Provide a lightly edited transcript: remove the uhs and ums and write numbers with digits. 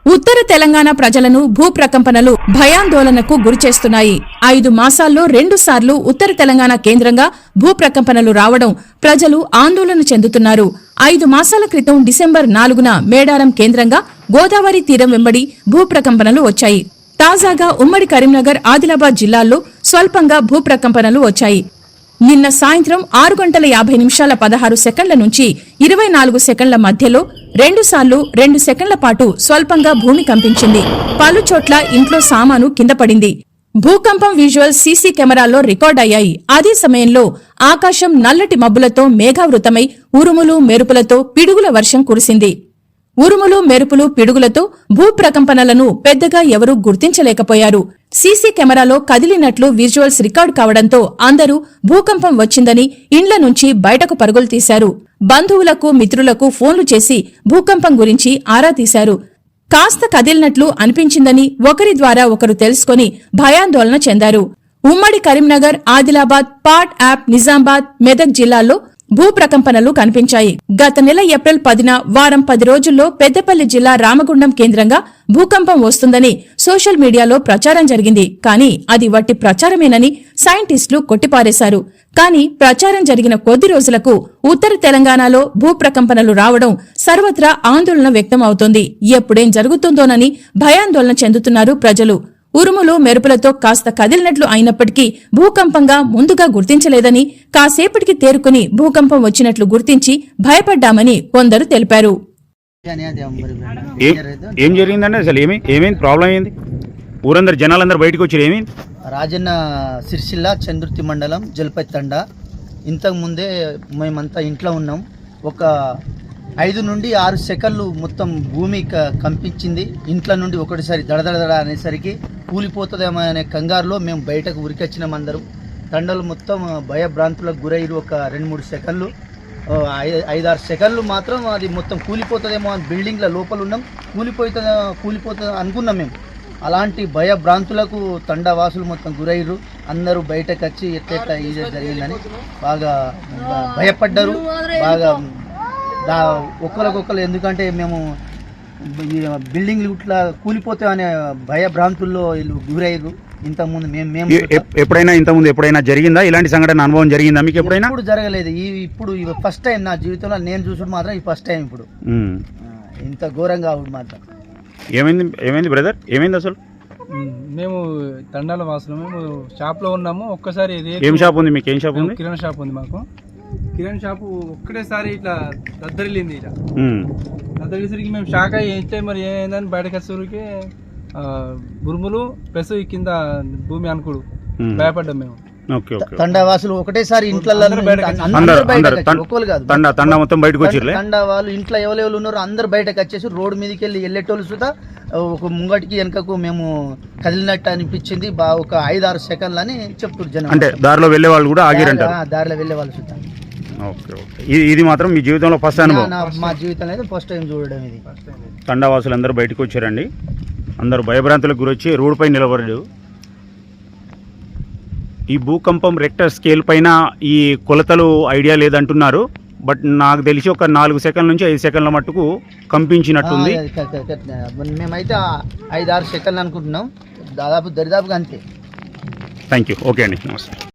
ఉత్తర తెలంగాణ ప్రజలను భూ ప్రకంపనలు భయాందోళనకు గురిచేస్తున్నాయి. 5 మాసాల్లో 2 సార్లు ఉత్తర తెలంగాణ కేంద్రంగా భూ ప్రకంపనలు రావడం ప్రజలు ఆందోళన చెందుతున్నారు. 5 మాసాల క్రితం డిసెంబర్ 4న మేడారం కేంద్రంగా గోదావరి తీరం వెంబడి భూ ప్రకంపనలు వచ్చాయి. తాజాగా ఉమ్మడి కరీంనగర్, ఆదిలాబాద్ జిల్లాల్లో స్వల్పంగా భూ ప్రకంపనలు వచ్చాయి. నిన్న సాయంత్రం 6:50 నుంచి 24 సెకండ్ల మధ్యలో 2 సార్లు 2 సెకండ్ల పాటు స్వల్పంగా భూమి కంపించింది. పలుచోట్ల ఇంట్లో సామాను కింద పడింది. భూకంపం విజువల్ సీసీ కెమెరాల్లో రికార్డయ్యాయి. అదే సమయంలో ఆకాశం నల్లటి మబ్బులతో మేఘావృతమై ఉరుములు, మెరుపులతో పిడుగుల వర్షం కురిసింది. ఉరుములు, మెరుపులు, పిడుగులతో భూ ప్రకంపనలను పెద్దగా ఎవరూ గుర్తించలేకపోయారు. సీసీ కెమెరాలో కదిలినట్లు విజువల్స్ రికార్డు కావడంతో అందరూ భూకంపం వచ్చిందని ఇండ్ల నుంచి బయటకు పరుగులు తీశారు. బంధువులకు, మిత్రులకు ఫోన్లు చేసి భూకంపం గురించి ఆరా తీశారు. కాస్త కదిలినట్లు అనిపించిందని ఒకరి ద్వారా ఒకరు తెలుసుకుని భయాందోళన చెందారు. ఉమ్మడి కరీంనగర్, ఆదిలాబాద్, పాట్ యాప్, నిజామాబాద్, మెదక్ జిల్లాల్లో భూ ప్రకంపనలు కనిపించాయి. గత నెల ఏప్రిల్ 10న వారం 10 రోజుల్లో పెద్దపల్లి జిల్లా రామగుండం కేంద్రంగా భూకంపం వస్తుందని సోషల్ మీడియాలో ప్రచారం జరిగింది. కానీ అది వట్టి ప్రచారమేనని సైంటిస్టులు కొట్టిపారేశారు. కానీ ప్రచారం జరిగిన కొద్ది రోజులకు ఉత్తర తెలంగాణలో భూ ప్రకంపనలు రావడం సర్వత్రా ఆందోళన వ్యక్తం అవుతోంది. ఎప్పుడేం జరుగుతుందోనని భయాందోళన చెందుతున్నారు ప్రజలు. ఉరుములు, మెరుపులతో కాస్త కదిలినట్లు అయినప్పటికీ భూకంపంగా ముందుగా గుర్తించలేదని, కాసేపటికి తేరుకుని భూకంపం వచ్చినట్లు గుర్తించి భయపడ్డామని కొందరు తెలిపారు. ఏం జరిగిందంటే అసలు ఏమైంది ప్రాబ్లం అయింది? ఊరందరు జనాలందరూ బయటకు వచ్చారు. ఏమైంది? రాజన్న సిరిసిల్ల, చంద్రుర్తి మండలం, జల్పై తండా. ఇంతకు ముందే మేమంతా ఇంట్లో ఉన్నాం. ఒక 5 నుండి 6 సెకండ్లు మొత్తం భూమి కంపించింది. ఇంట్లో నుండి ఒకటిసారి దడదడదడ అనేసరికి కూలిపోతుందేమో అనే కంగారులో మేము బయటకు ఉరికొచ్చినాం. అందరూ తండలు మొత్తం భయభ్రాంతులకు గురయ్యారు. ఒక 2-3 సెకండ్లు, 5-6 సెకండ్లు మాత్రం అది మొత్తం కూలిపోతుందేమో అని బిల్డింగ్ల లోపల ఉన్నాం. కూలిపోతుంది అనుకున్నాం మేము. అలాంటి భయభ్రాంతులకు తండవాసులు మొత్తం గురయ్యారు. అందరూ బయటకు వచ్చి ఎట్లా ఇది జరిగిందని బాగా భయపడ్డారు. బాగా ఒకరికొకరు, ఎందుకంటే మేము బిల్డింగ్లు ఇట్లా కూలిపోతే అనే భయభ్రాంతుల్లో వీళ్ళు గురయ్యారు. ఇంతకుముందు మేము ఎప్పుడైనా జరిగిందా ఇలాంటి సంఘటన? అనుభవం జరిగిందా మీకు ఎప్పుడైనా? ఇప్పుడు జరగలేదు. ఇప్పుడు ఫస్ట్ టైం నా జీవితంలో నేను చూసుడు మాత్రం ఈ ఫస్ట్ టైం. ఇప్పుడు ఇంత ఘోరంగా అవుడు మాత్రం. ఏమైంది బ్రదర్? ఏమైంది అసలు? మేము తండాల వాసులు, మేము షాప్లో ఉన్నాము. ఒక్కసారి ఏం షాప్ ఉంది మీకు? ఏం షాప్ ఉంది? కిరాణా షాప్ ఉంది మాకు. కిరాణా షాపు ఒక్కటేసారి ఇట్లా దద్దరిల్లింది. ఇట్లా దద్దరిసరికి మేము షాక్ అయ్యి ఏంటే మరి ఏమైందని బయటకు వచ్చేసరికి ఉరుములు ప్లస్ కింద భూమి అనుకుడు. భయపడ్డాం మేము. తండావాసులు ఒకటేసారి ఇంట్లో తండావాళ్ళు ఇంట్లో ఎవరెవరు ఉన్నారో అందరు బయటకు వచ్చేసి రోడ్డు మీదకి వెళ్ళి వెళ్ళేటోళ్ళు సుతా ఒక ముంగటికి వెనకకు మేము కదిలినట్టు అనిపించింది. ఒక 5-6 సెకండ్లు అని చెప్తున్నారు జనం. అంటే దారిలో వెళ్లే వాళ్ళు కూడా ఆగిరంట. దారిలో వెళ్లే వాళ్ళు సుతా. ఇది మాత్రం మీ జీవితంలో ఫస్ట్ అనుభవం? మా జీవితంలో అయితే ఫస్ట్ టైం చూడడం ఇది. తండావాసులు అందరూ బయటకు వచ్చారండి. అందరూ భయభ్రాంతులకు గురొచ్చి రోడ్డుపై నిలబడ్డారు. ఈ భూకంపం రెక్టర్ స్కేల్ పైన ఈ కొలతలు ఐడియా లేదంటున్నారు. బట్ నాకు తెలిసి ఒక 4 సెకండ్ల నుంచి 5 సెకండ్ల మట్టుకు కంపించినట్టుంది. మేమైతే 5-6 సెకండ్లు అనుకుంటున్నాం. దరిదాపుగా అంతే. Thank you. ఓకే అండి, నమస్తే.